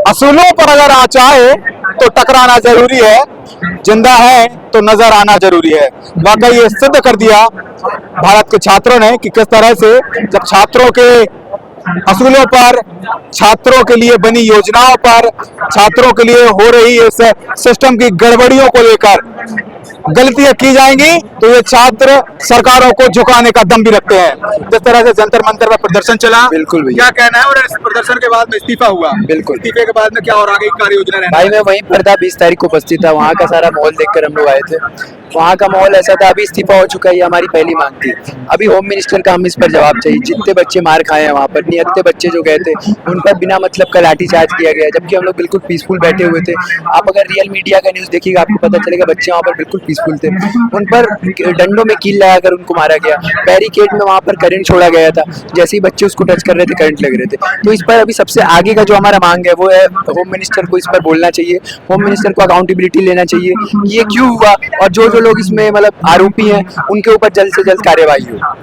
असूलों पर अगर आँच आए तो टकराना जरूरी है, जिंदा है तो नजर आना जरूरी है। वाकई ये सिद्ध कर दिया भारत के छात्रों ने कि किस तरह से जब छात्रों के असूलों पर, छात्रों के लिए बनी योजनाओं पर, छात्रों के लिए हो रही इस सिस्टम की गड़बड़ियों को लेकर गलतियां की जाएंगी तो ये छात्र सरकारों को झुकाने का दम भी रखते हैं। जिस तरह से जंतर मंतर में प्रदर्शन चला, बिल्कुल भैया, क्या कहना है? और इस प्रदर्शन के बाद में इस्तीफा हुआ, बिल्कुल इस्तीफे के बाद में क्या और आगे की कार्य योजना रहना भाई मैं वहीं पर था, 20 तारीख को उपस्थित था। वहाँ का सारा माहौल देखकर हम लोग आए थे। वहाँ का माहौल ऐसा था, अभी इस्तीफा हो चुका है, ये हमारी पहली मांग थी। अभी होम मिनिस्टर का हम इस पर जवाब चाहिए। जितने बच्चे मार खाए हैं वहाँ पर, निहत्ते बच्चे जो गए थे उन पर बिना मतलब का लाठीचार्ज किया गया, जबकि हम लोग बिल्कुल पीसफुल बैठे हुए थे। आप अगर रियल मीडिया का न्यूज़ देखिएगा आपको पता चलेगा बच्चे वहाँ पर बिल्कुल पीसफुल थे। उन पर डंडों में कील लगाकर उनको मारा गया, बैरिकेड में वहाँ पर करंट छोड़ा गया था, जैसे ही बच्चे उसको टच कर रहे थे करंट लग रहे थे। तो इस पर अभी सबसे आगे का जो हमारा मांग है वो है होम मिनिस्टर को इस पर बोलना चाहिए, होम मिनिस्टर को अकाउंटेबिलिटी लेना चाहिए कि ये क्यों हुआ, और जो जो लोग इसमें मतलब आरोपी हैं उनके ऊपर जल्द से जल्द कार्यवाही हो।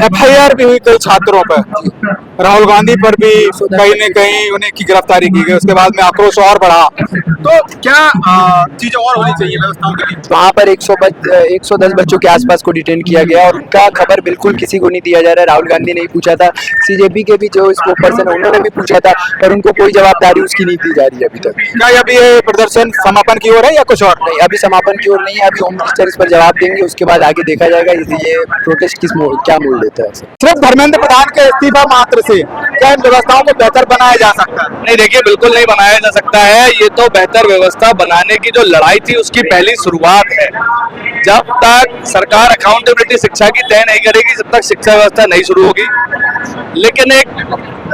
FIR भी हुई कई छात्रों पर, राहुल गांधी पर भी कहीं न कहीं उन्हें की गिरफ्तारी की गई, उसके बाद में आक्रोश और बढ़ा। तो क्या चीजें और होनी चाहिए व्यवस्थाओं के लिए? वहाँ पर 110 बच्चों के आसपास को डिटेन किया गया और उनका खबर बिल्कुल किसी को नहीं दिया जा रहा है। राहुल गांधी ने ही पूछा था, CJP के भी जो स्पोक पर्सन है उन्होंने भी पूछा था, पर उनको कोई जवाबदारी उसकी नहीं दी जा रही है अभी तक। क्या अभी ये प्रदर्शन समापन की ओर है या कुछ और? नहीं, अभी समापन की ओर नहीं है। अभी होम मिनिस्टर इस पर जवाब देंगे, उसके बाद आगे देखा जाएगा ये प्रोटेस्ट क्या मोड़ लेता है। सिर्फ धर्मेंद्र प्रधान के इस्तीफा मात्र से क्या इन व्यवस्थाओं को बेहतर बनाया जा सकता है? नहीं, देखिए बिल्कुल नहीं बनाया जा सकता है। ये तो बेहतर व्यवस्था बनाने की जो लड़ाई थी उसकी पहली शुरुआत है। जब तक सरकार अकाउंटेबिलिटी शिक्षा की तय नहीं करेगी, जब तक शिक्षा व्यवस्था नहीं शुरू होगी। लेकिन एक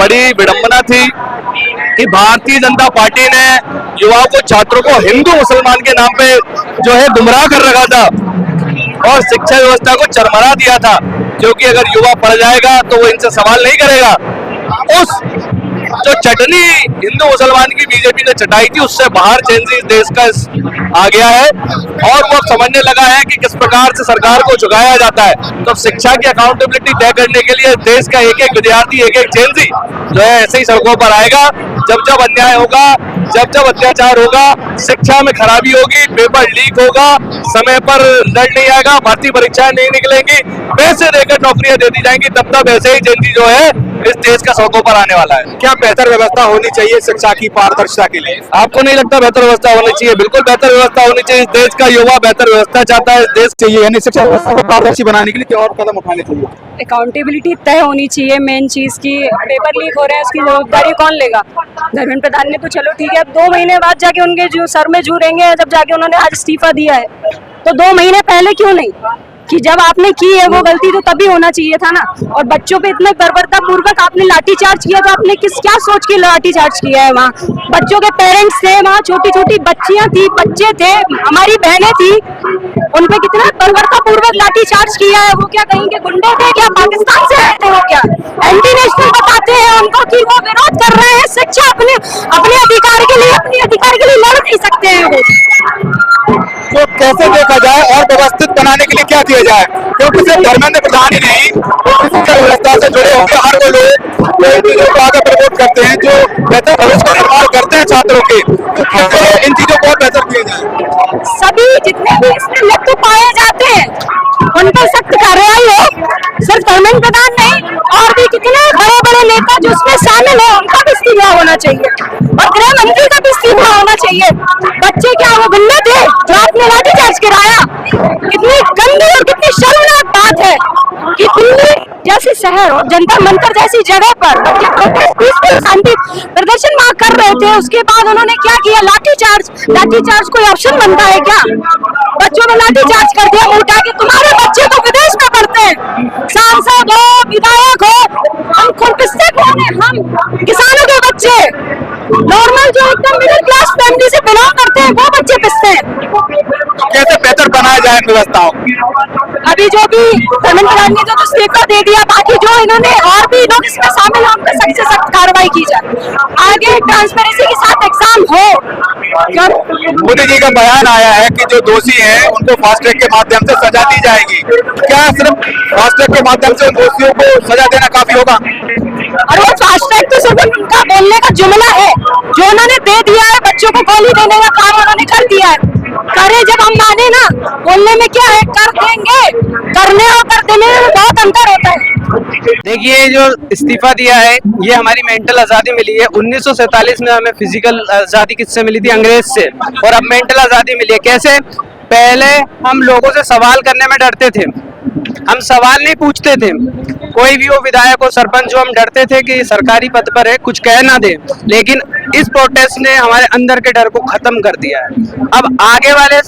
बड़ी विडंबना थी कि भारतीय जनता पार्टी ने युवाओं को, छात्रों को हिंदू मुसलमान के नाम पे जो है गुमराह कर रखा था और शिक्षा व्यवस्था को चरमरा दिया था, क्योंकि अगर युवा पढ़ जाएगा तो वो इनसे सवाल नहीं करेगा। उस जो चटनी हिंदू मुसलमान की बीजेपी ने चटाई थी उससे बाहर चेंज इस देश का आ गया है और वो समझने लगा है कि किस प्रकार से सरकार को झुकाया जाता है। तो शिक्षा की अकाउंटेबिलिटी तय करने के लिए देश का एक एक विद्यार्थी, एक एक चेंजी जो है ऐसे ही सड़कों पर आएगा। जब जब अन्याय होगा, जब जब अत्याचार होगा, शिक्षा में खराबी होगी, पेपर लीक होगा, समय पर रिजल्ट नहीं आएगा, भर्ती परीक्षाएं नहीं निकलेंगी, पैसे देकर नौकरियां दे दी जाएंगी, तब तब ऐसे ही चेंजी जो है इस देश का सड़कों पर आने वाला है। क्या बेहतर व्यवस्था होनी चाहिए शिक्षा की पारदर्शिता के लिए? आपको नहीं लगता बेहतर व्यवस्था होनी चाहिए? बिल्कुल बेहतर व्यवस्था होनी चाहिए। इस देश का युवा बेहतर व्यवस्था चाहता है। इस देश चाहिए यानी शिक्षा व्यवस्था को पारदर्शी बनाने के लिए क्या और कदम उठाने चाहिए? अकाउंटेबिलिटी तय होनी चाहिए। मेन चीज की पेपर लीक हो रहे हैं, उसकी जवाबदारी कौन लेगा? धर्मेंद्र प्रधान ने तो चलो ठीक है, अब 2 महीने बाद जाके उनके जो सर में जूरेंगे, जब जाके उन्होंने आज इस्तीफा दिया है, तो 2 महीने पहले क्यों नहीं? कि जब आपने की है वो गलती तो तभी होना चाहिए था ना। और बच्चों पे इतने बर्बरता पूर्वक आपने लाठीचार्ज किया, तो आपने क्या सोच के लाठीचार्ज किया है? वहाँ बच्चों के पेरेंट्स थे, वहाँ छोटी छोटी बच्चियां थी, बच्चे थे, हमारी बहनें थी, उन पे कितना बर्बरता पूर्वक लाठीचार्ज किया है। वो क्या कहीं के गुंडे थे क्या? पाकिस्तान से आए थे वो क्या? एंटी नेशनल बताते हैं उनको कि वो विरोध कर रहे हैं शिक्षा अपने अधिकार के लिए, अपने अधिकार के लिए लड़ नहीं सकते हैं वो। तो कैसे देखा जाए और व्यवस्थित बनाने के लिए क्या किया जाए? क्योंकि सिर्फ धर्मेंद्र प्रधान ही नहीं, शिक्षा व्यवस्था से जुड़े होकर हर वो लोग इन चीजों को आगे प्रमोट करते हैं, जो बेहतर भविष्य का निर्माण करते हैं छात्रों के। तो कैसे इन चीजों को और बेहतर किया जाए? सभी जितने भी इसमें लिप्त पाए जाते हैं उन पर सख्त कार्रवाई हो। सिर्फ धर्मेंद्र प्रधान नहीं, और भी कितने बड़े बड़े नेता जो उसमें शामिल है उनका भी इस्तीफा होना चाहिए, और गृह मंत्री का भी इस्तीफा होना चाहिए। बच्चे क्या वो गुंडे थे जो आपने लाठीचार्ज कराया? कितनी गंदी और कितनी शर्मनाक बात है कि दिल्ली जैसे शहर और जंतर मंतर जैसी जगह पर बच्चे प्रोटेस्ट शांति प्रदर्शन वहाँ कर रहे थे, उसके बाद उन्होंने क्या किया? लाठीचार्ज कोई ऑप्शन बनता है क्या? बच्चों में लाठीचार्ज कर दिया उठा के। तुम्हारे बच्चे तो विदेश में पढ़ते हैं, सांसद हो, विधायक हो, हम खुद पिसते कौन है? हम किसानों के बच्चे, नॉर्मल जो एकदम मिडिल क्लास फैमिली से बिलोंग करते हैं वो बच्चे पिसते हैं। तो कैसे बेहतर बनाया जाए इन व्यवस्थाओं? अभी जो भी धर्मेंद्र प्रधान ने जो इस्तीफा दे दिया, बाकी जो इन्होंने और भी लोग इसमें शामिल हैं उन पर सख्त से सख्त कार्रवाई की जाए। आगे ट्रांसपेरेंसी के साथ एग्जाम हो। मोदी जी का बयान आया है कि जो दोषी हैं उनको फास्ट ट्रैक के माध्यम से सजा दी जाएगी। क्या सिर्फ फास्ट ट्रैक के माध्यम से उन दोषियों को सजा देना काफी होगा? और वो फास्ट ट्रैक तो सिर्फ उनका बोलने का जुमला है, उन्होंने दे दिया है, बच्चों को गोली देने का काम उन्होंने कर दिया है। करे जब हम माने ना, बोलने में क्या है, कर देंगे, करने और कर देने में बहुत अंतर होता है। देखिए, जो इस्तीफा दिया है ये हमारी मेंटल आज़ादी मिली है। 1947 में हमें फिजिकल आज़ादी किससे मिली थी? अंग्रेज से। और अब मेंटल आज़ादी मिली है। कैसे? पहले हम लोगों से सवाल करने में डरते थे, हम सवाल नहीं पूछते थे। कोई भी हो, विधायक हो, सरपंच हो, हम डरते थे कि सरकारी पद पर है, कुछ कह ना दे। लेकिन इस प्रोटेस्ट ने हमारे अंदर के डर को खत्म कर दिया है। अब आगे वाले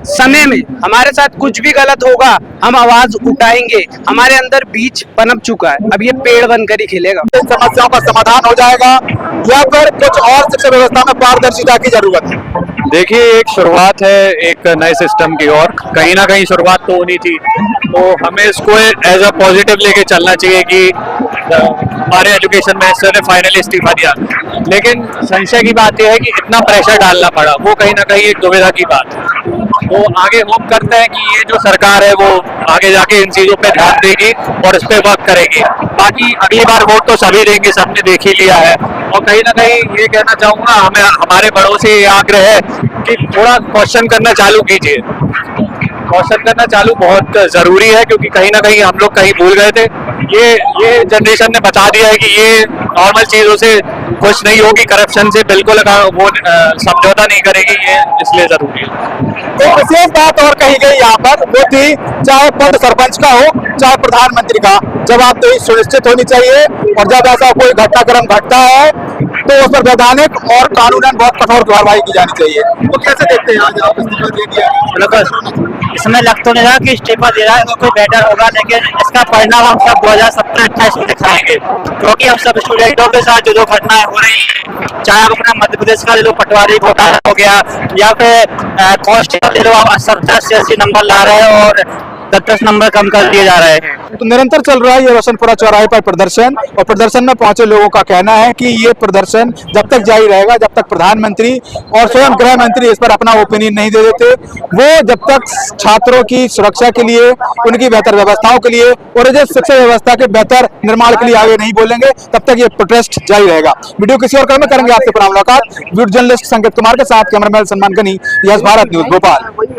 समय में हमारे साथ कुछ भी गलत होगा, हम आवाज उठाएंगे। हमारे अंदर बीज पनप चुका है, अब ये पेड़ बनकर ही खिलेगा। इन समस्याओं का समाधान हो जाएगा या फिर कुछ और शिक्षा व्यवस्था में पारदर्शिता की जरूरत है? देखिए, एक शुरुआत है एक नए सिस्टम की, और कहीं ना कहीं शुरुआत तो होनी थी। तो हमें इसको एज अ पॉजिटिव लेके चलना चाहिए कि हमारे एजुकेशन मिनिस्टर ने फाइनली इस्तीफा दिया। लेकिन संशय की बात यह है कि इतना प्रेशर डालना पड़ा, वो कहीं ना कहीं एक दुविधा की बात है। तो आगे होप करते हैं कि ये जो सरकार है वो आगे जाके इन चीजों पे ध्यान देगी और इस पे वर्क करेगी। बाकी अगली बार वोट तो सभी देंगे, सबने देख ही लिया है। और कहीं ना कहीं ये कहना चाहूंगा, हमें हमारे बड़ों से ये आग्रह है कि थोड़ा क्वेश्चन करना चालू कीजिए। क्वेश्चन करना चालू बहुत जरूरी है, क्योंकि कहीं ना कहीं हम लोग कहीं भूल गए थे। ये जनरेशन ने बता दिया है कि ये नॉर्मल चीजों से खुश नहीं होगी, करप्शन से बिल्कुल वो समझौता नहीं करेगी, ये इसलिए जरूरी है। एक विशेष बात और कही गई यहाँ पर, वो थी चाहे पद सरपंच का हो चाहे प्रधानमंत्री का, जवाबदेही सुनिश्चित होनी चाहिए। और जब ऐसा कोई घटनाक्रम घटता है तो उस पर वैधानिक और कानूनन बहुत कठोर कार्रवाई की जानी चाहिए। तो कैसे देखते हैं आज आप इस्तीफा दे दिया? इसमें लग तो नहीं रहा कि इस्तीफा दे रहा है तो कोई बेटर होगा, लेकिन इसका परिणाम हम सब 2017-28 में दिखाएंगे। क्योंकि हम सब स्टूडेंटों के साथ जो घटनाएं हो रही हैं, चाहे आप अपना मध्य प्रदेश का जो पटवारी घोटाला हो गया, या फिर कांस्टेबल जो 70 से 80 नंबर ला रहे हैं और 10 नंबर कम कर दिए जा रहे हैं। तो निरंतर चल रहा है ये रोशनपुरा चौराहे पर प्रदर्शन, और प्रदर्शन में पहुंचे लोगों का कहना है कि ये प्रदर्शन जब तक जारी रहेगा जब तक प्रधानमंत्री और स्वयं गृह मंत्री इस पर अपना ओपिनियन नहीं दे देते। वो जब तक छात्रों की सुरक्षा के लिए, उनकी बेहतर व्यवस्थाओं के लिए और इस शिक्षा व्यवस्था के बेहतर निर्माण के लिए आगे नहीं बोलेंगे, तब तक ये प्रोटेस्ट जारी रहेगा। वीडियो किसी और क्रम में करेंगे आपसे पुनः मुलाकात। वीडियो जर्नलिस्ट संकेत कुमार के साथ cameraman Salman Gani, yes Bharat news Bhopal.